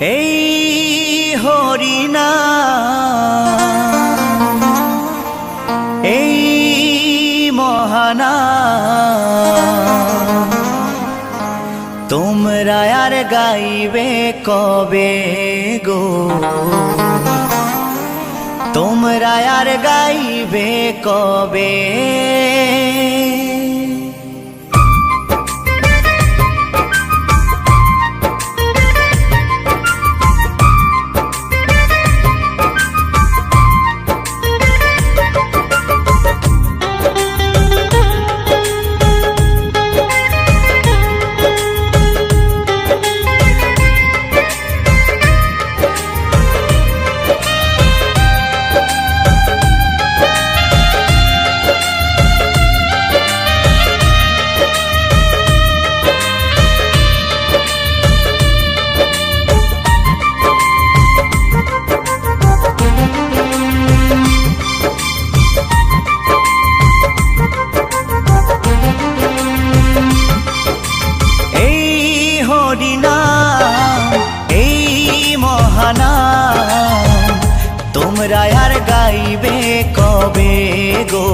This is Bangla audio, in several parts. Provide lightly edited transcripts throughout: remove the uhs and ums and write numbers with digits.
এই হরিনাম, এই মহানাম, তোমরা আর গাইবে কবে গো, তোমরা আর গাইবে কবে। তোমরা আর গাইবে কবে গো,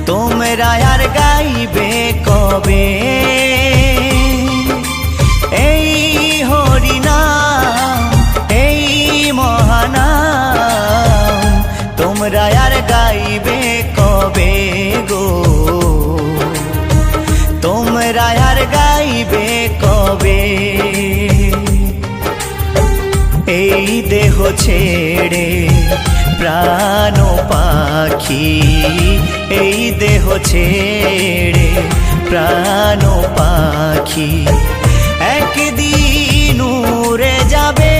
তোমরা আর গাইবে কবে। এই হরিনাম, এই মহানাম, তোমরা আর গাইবে কবে গো, তোমরা আর গাইবে কবে। এই দেহ ছেড়ে প্রাণ পাখি, এই দেহ ছেড়ে প্রাণ পাখি একদিন উড়ে যাবে।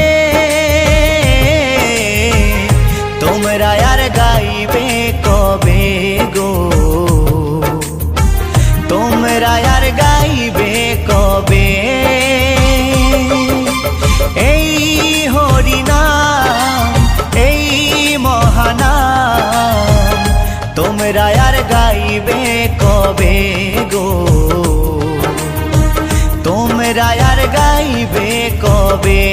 তোমরা আর গাইবে কবে গো, তোমরা আর গাইবে কবে। এই হরিনাম, এই মহানাম, তোমরা আর গাইবে কবে গো, তোমরা আর গাইবে কবে।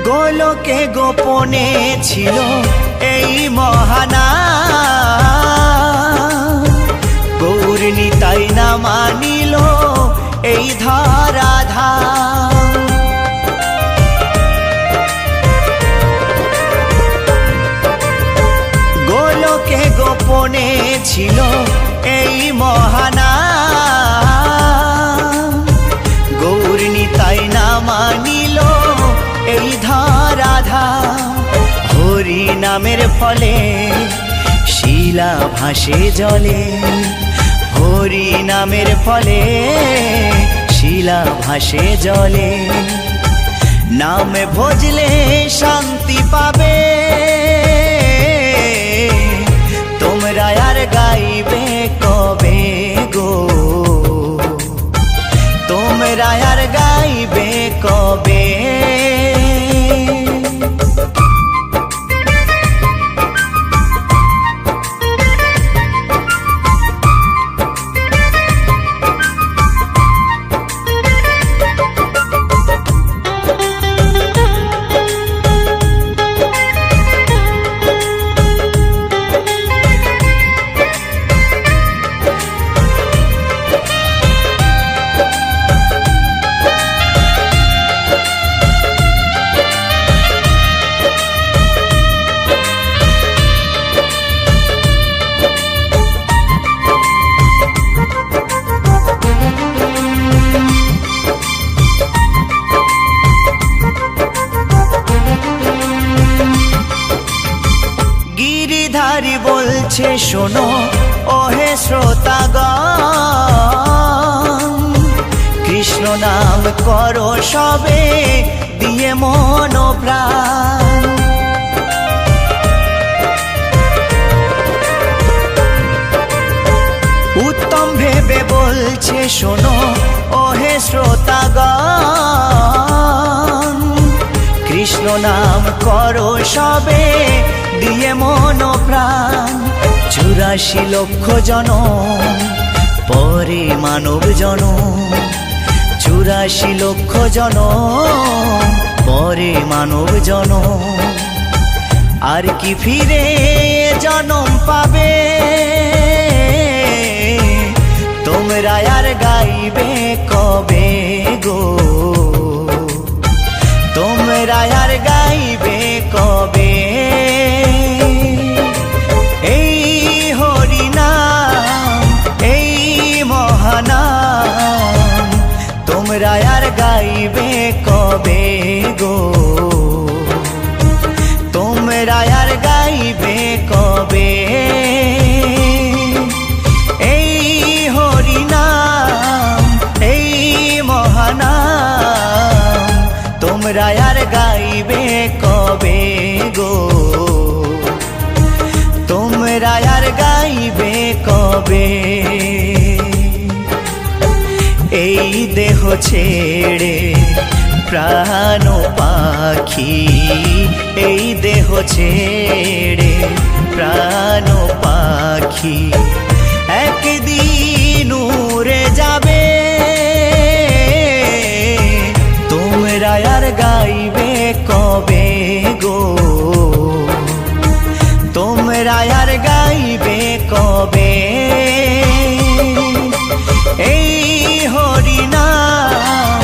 গোলকে গোপনে ছিল এই মহানাম, গৌর নিতাই না মানিল এই ধরাধাম। গোলকে গোপনে ছিল এই মহানাম, গৌর নিতাই না মানিল এই ধরাধাম। হরি নামের ফলে শিলা ভাসে জলে, হরি নামের ফলে শিলা ভাসে জলে। নামে ভজলে শান্তি পাবে, তোমরা আর গাইবে কবে গো, তোমরা আর গাইবে কবে। গিরিধারী বলছে শোনো ওহে শ্রোতাগণ, কৃষ্ণ নাম করো সবে দিয়ে মন প্রাণ। উত্তম ভেবে বলছে শোনো ওহে শ্রোতাগণ, কৃষ্ণ নাম করো সবে দিয়ে মন প্রাণ। 84 লক্ষ জনম পরে মানব জনম, 84 লক্ষ জনম পরে মানব জনম। আর কি ফিরে জনম পাবে তোমরা আর গাইবে কবে গো, তোমরা আর গাইবে কবে। এই হরিনাম এই মহানাম তোমরা আর গাইবে কবে গো, তোমরা আর গাইবে কবে। এই হরিনাম এই মহানাম তোমরা আর গাইবে কবে গো, তোমরা আর গাইবে কবে। এই দেহ ছেড়ে প্রাণ পাখি, এই দেহ ছেড়ে প্রাণ পাখি একদিন উড়ে যাবে, তোমরা আর গাইবে কবে গো, তোমরা আর গাইবে কবে। এই হরিনাম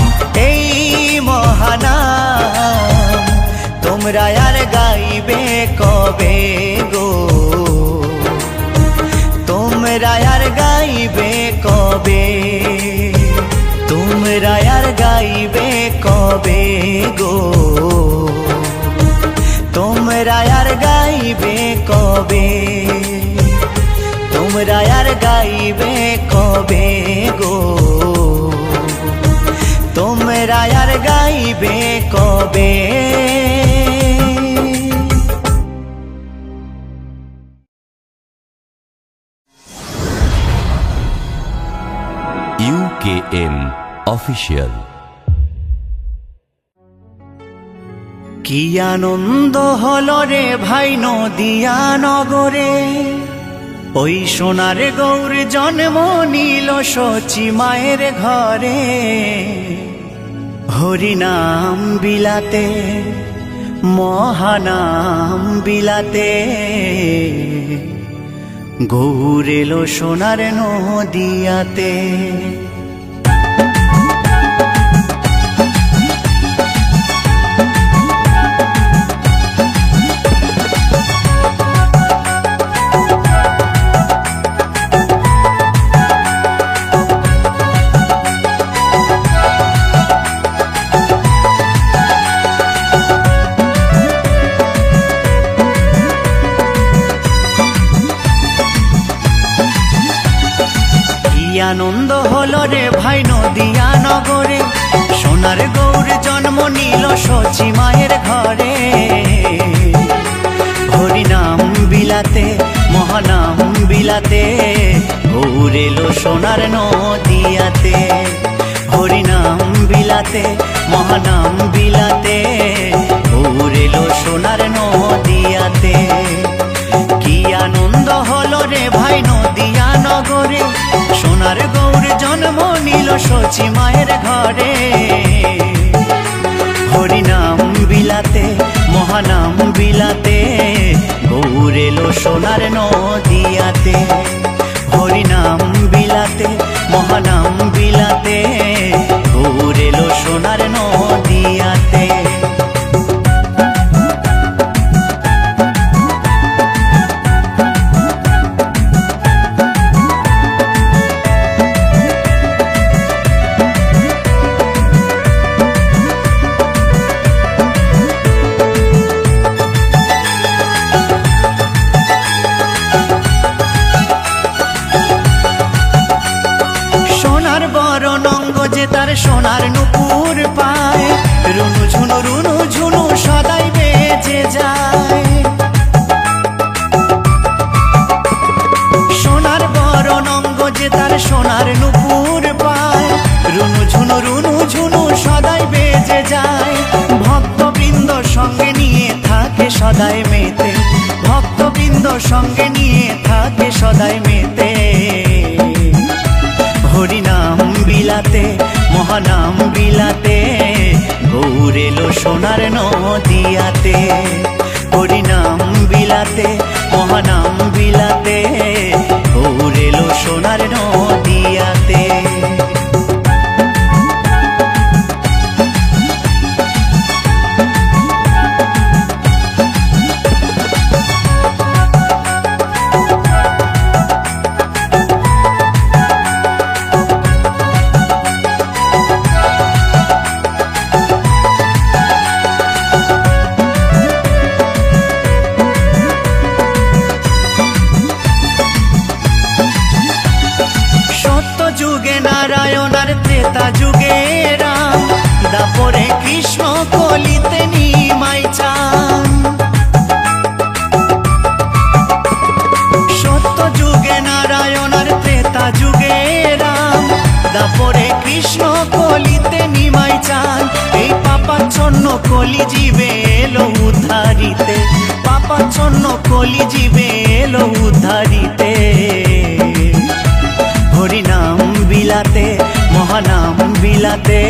এই মহানাম তোমরা আর গাইবে কবে গো, তোমরা আর গাইবে কবে, তোমরা আর গাইবে কবে গো, তোমরা আর গাইবে কবে, তোমরা আর গাইবে কবে গো, তোমরা আর গাইবে কবে। UKM official. কি আনন্দ হলো রে ভাই নদিয়া নগরে, ওই সোনার গৌর জন্ম নিল শচী মায়ের ঘরে। হরিনাম বিলাতে মহানাম বিলাতে গৌর এলো সোনার নদিয়াতে। আনন্দ হলো রে ভাই নদিয়া নগরে, সোনার গৌর জন্ম নিল শচী মায়ের ঘরে। হরিনাম বিলাতে মহানাম বিলাতে গৌর এলো সোনার নদিয়াতে। হরিনাম বিলাতে মহানাম বিলাতে গৌর এলো সোনার নদিয়াতে। কি আনন্দ হলো রে ভাই নদিয়া নগরে, সোনার গৌর জন্ম নিল শচী মায়ের ঘরে। হরিনাম বিলাতে মহানাম বিলাতে গৌর এলো সোনার নদিয়াতে। হরিনাম বিলাতে মহানাম বিলাতে গৌর এলো সোনার নদিয়াতে। সোনার নুপুর পায়, রুনু ঝুনু সদাই বেজে যায়। সোনার বরণ অঙ্গ যে তার সোনার নুপুর পায়, রুনু ঝুনু সদাই বেজে যায়। ভক্তবৃন্দ সঙ্গে নিয়ে থাকে সদাই মেতে, ভক্তবৃন্দ সঙ্গে নিয়ে থাকে সদাই মেতে। হরিনাম বিলাতে মহানাম বিলাতে, গৌর এলো সোনার নদিয়াতে। হরিনাম বিলাতে মহানাম বিলাতে, গৌর এলো সোনার নদিয়াতে। যুগে নারায়ণ আর ত্রেতা যুগে রাম, দাপরে কৃষ্ণ কলিতে নিমাই চান। সত্য যুগে নারায়ণ আর ত্রেতা যুগে রাম, দাপরে কৃষ্ণ কলিতে নিমাই চান। এই পাপাচ্ছন্ন কলি জীবে এলো উদ্ধারিতে, পাপাচ্ছন্ন কলি জীবে এলো উদ্ধারিতে। হরিনাম বিলাতে মহানাম বিলাতে,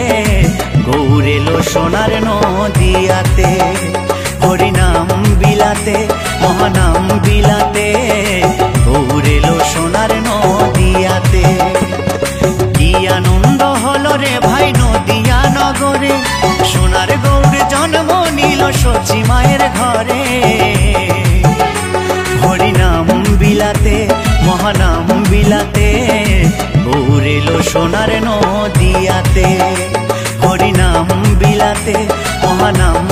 গৌর এলো সোনার নদিয়াতে। হরিনাম বিলাতে মহানাম বিলাতে, গৌর এলো সোনার নদিয়াতে। কি আনন্দ হলো রে ভাই নদিয়া নগরে, সোনার গৌর জন্ম নিল সচি মায়ের ঘরে। হরিনাম বিলাতে মহানাম বিলাতে, গৌর এলো সোনার নদিয়াতে। হরিনাম বিলাতে মহানাম